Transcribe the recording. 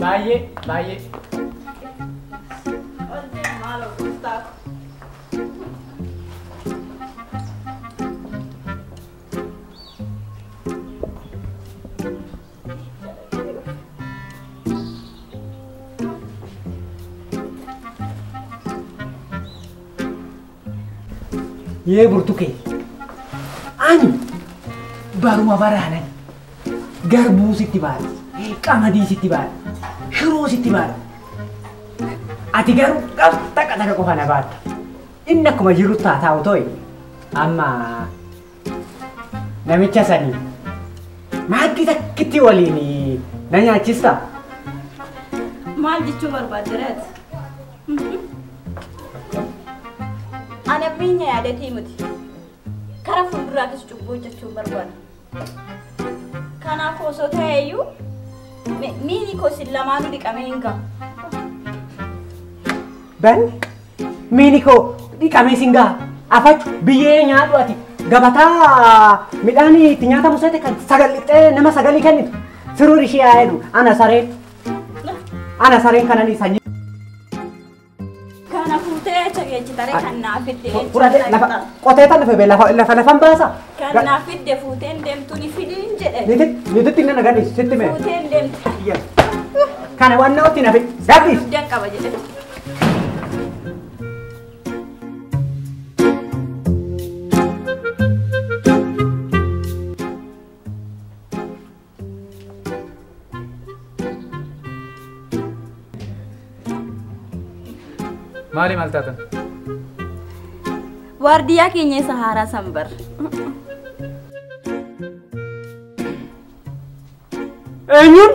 Baay'ee baay'ee. Ye burtuke. Ani baruma baranan. Garbuu sitti baala. Qamadii sitti baala. Shiroo sitti baala. Ati garuu takka qofa na baatta. Inni akkuma jiru taa'u ta'e amma namicha sanii maaddii takkitti waliin na nyaachista. Maal jechuu barbaaddereeti? Ani abbinya yaadatii miti. Karaa fuulduraattis cubbuu jechuun barbaada. Kanaaf osoo ta'eeyyuu miini kosin lamaanuu dhiqamee hin gahu. Ben miini koo dhiqamee sin gaha. Afachu biyyee nyaadhu ati gabataa midhaan itti nyaatamu seete kan sagalixee nama sagalii kennitu. Firuun ishee haa jedhu ana sareen kananii sanyii. Kana fuutee chageechitare kan naaf fidde. Fudhatee qoteetan dhufe lafan baasa. Kan naaf fidde fuuteen deemtuun fidiin jedhe. Nititti na gadhiis sitti mee. Fuuteen deemtu. Kana waan na otti na fidhe gadhiis. Fuudhan qaba jedhe. Maali maal taatan? Waardiyaa keenya isa haaraa sanbar. Eenyuun?